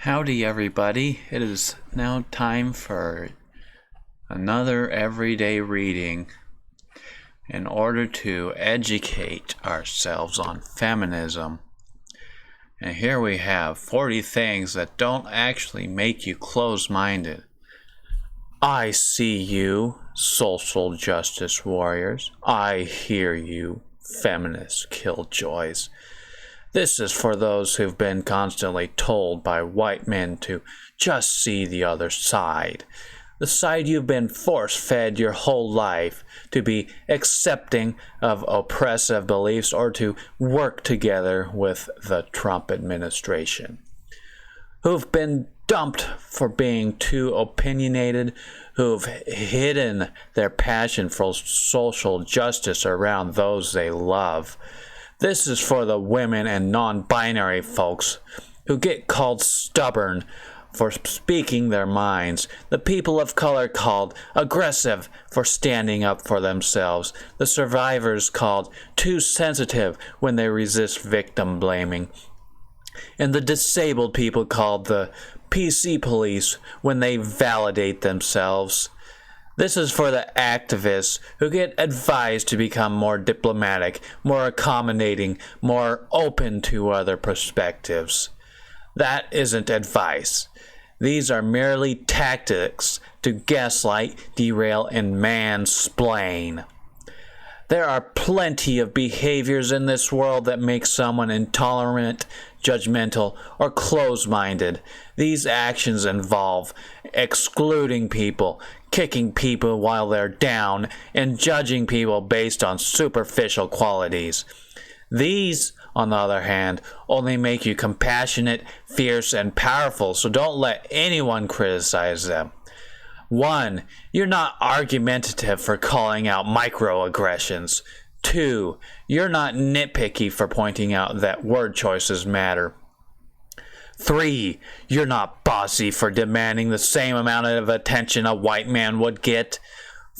Howdy, everybody. It is now time for another everyday reading in order to educate ourselves on feminism. And here we have 40 things that don't actually make you close-minded. I see you, social justice warriors. I hear you, feminist killjoys. This is for those who've been constantly told by white men to just see the other side. The side you've been force-fed your whole life to be accepting of oppressive beliefs or to work together with the Trump administration. Who've been dumped for being too opinionated, who've hidden their passion for social justice around those they love. This is for the women and non-binary folks who get called stubborn for speaking their minds, the people of color called aggressive for standing up for themselves, the survivors called too sensitive when they resist victim blaming, and the disabled people called the PC police when they validate themselves. This is for the activists who get advised to become more diplomatic, more accommodating, more open to other perspectives. That isn't advice. These are merely tactics to gaslight, derail, and mansplain. There are plenty of behaviors in this world that make someone intolerant, judgmental, or closed-minded. These actions involve excluding people, kicking people while they're down, and judging people based on superficial qualities. These, on the other hand, only make you compassionate, fierce, and powerful, so don't let anyone criticize them. 1. You're not argumentative for calling out microaggressions. 2. You're not nitpicky for pointing out that word choices matter. 3. You're not bossy for demanding the same amount of attention a white man would get.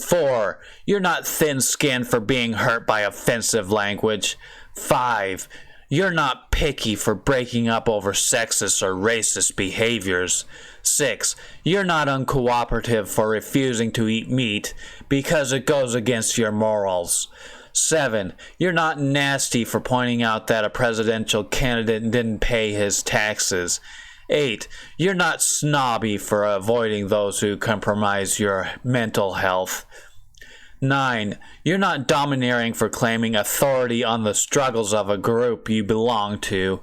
4. You're not thin-skinned for being hurt by offensive language. 5. You're not picky for breaking up over sexist or racist behaviors. 6. You're not uncooperative for refusing to eat meat because it goes against your morals. 7. You're not nasty for pointing out that a presidential candidate didn't pay his taxes. 8. You're not snobby for avoiding those who compromise your mental health. 9. You're not domineering for claiming authority on the struggles of a group you belong to.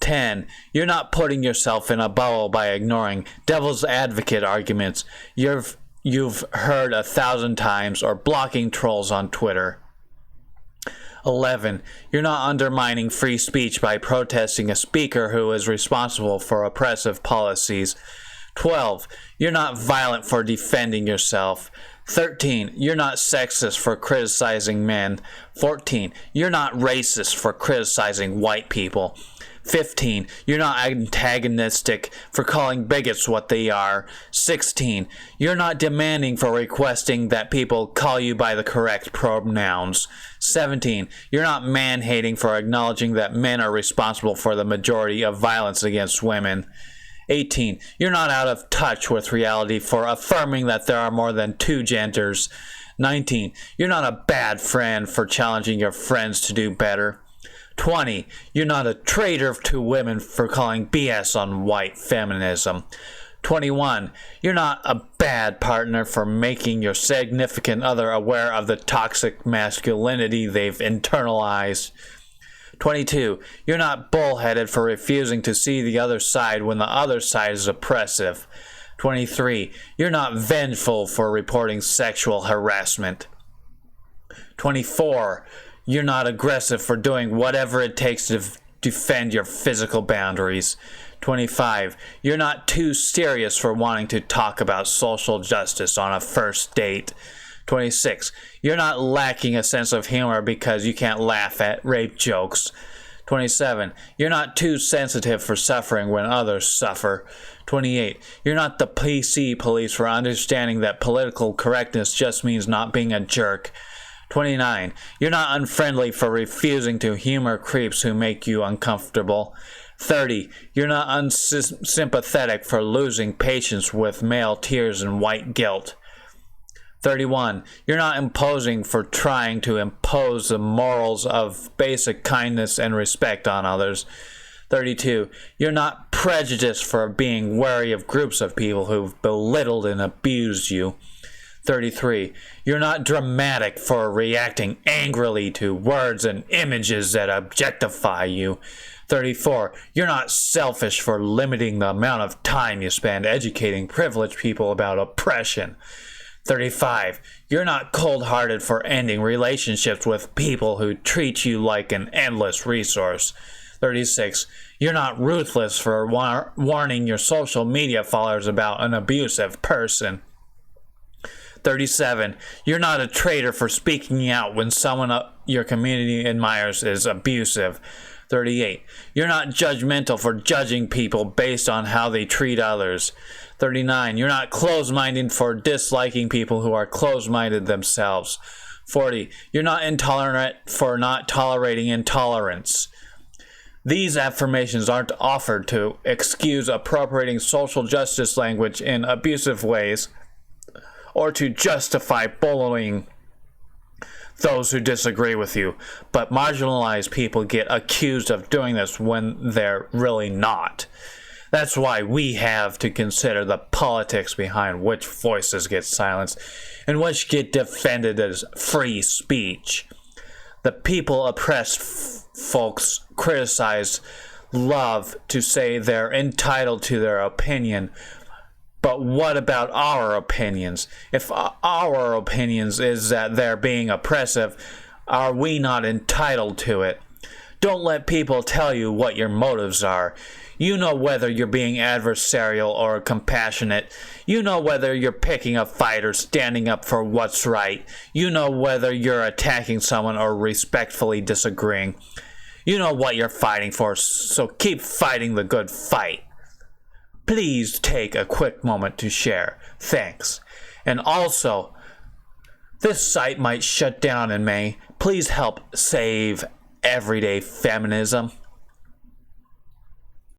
10. You're not putting yourself in a bubble by ignoring devil's advocate arguments you've heard 1,000 times or blocking trolls on Twitter. 11. You're not undermining free speech by protesting a speaker who is responsible for oppressive policies. 12. You're not violent for defending yourself. 13. You're not sexist for criticizing men. 14. You're not racist for criticizing white people. 15. You're not antagonistic for calling bigots what they are. 16. You're not demanding for requesting that people call you by the correct pronouns. 17. You're not man-hating for acknowledging that men are responsible for the majority of violence against women. 18. You're not out of touch with reality for affirming that there are more than two genders. 19. You're not a bad friend for challenging your friends to do better. 20. You're not a traitor to women for calling BS on white feminism. 21. You're not a bad partner for making your significant other aware of the toxic masculinity they've internalized. 22. You're not bullheaded for refusing to see the other side when the other side is oppressive. 23. You're not vengeful for reporting sexual harassment. 24. You're not aggressive for doing whatever it takes to defend your physical boundaries. 25. You're not too serious for wanting to talk about social justice on a first date. 26. You're not lacking a sense of humor because you can't laugh at rape jokes. 27. You're not too sensitive for suffering when others suffer. 28. You're not the PC police for understanding that political correctness just means not being a jerk. 29. You're not unfriendly for refusing to humor creeps who make you uncomfortable. 30. You're not unsympathetic for losing patience with male tears and white guilt. 31. You're not imposing for trying to impose the morals of basic kindness and respect on others. 32. You're not prejudiced for being wary of groups of people who've belittled and abused you. 33. You're not dramatic for reacting angrily to words and images that objectify you. 34. You're not selfish for limiting the amount of time you spend educating privileged people about oppression. 35. You're not cold-hearted for ending relationships with people who treat you like an endless resource. 36. You're not ruthless for warning your social media followers about an abusive person. 37. You're not a traitor for speaking out when someone your community admires is abusive. 38. You're not judgmental for judging people based on how they treat others. 39. You're not closed-minded for disliking people who are closed-minded themselves. 40. You're not intolerant for not tolerating intolerance. These affirmations aren't offered to excuse appropriating social justice language in abusive ways or to justify bullying those who disagree with you, but marginalized people get accused of doing this when they're really not. That's why we have to consider the politics behind which voices get silenced and which get defended as free speech. The people oppressed folks criticize love to say they're entitled to their opinion. But what about our opinions? If our opinions is that they're being oppressive, are we not entitled to it? Don't let people tell you what your motives are. You know whether you're being adversarial or compassionate. You know whether you're picking a fight or standing up for what's right. You know whether you're attacking someone or respectfully disagreeing. You know what you're fighting for, so keep fighting the good fight. Please take a quick moment to share. Thanks. And also, this site might shut down in May. Please help save everyday feminism.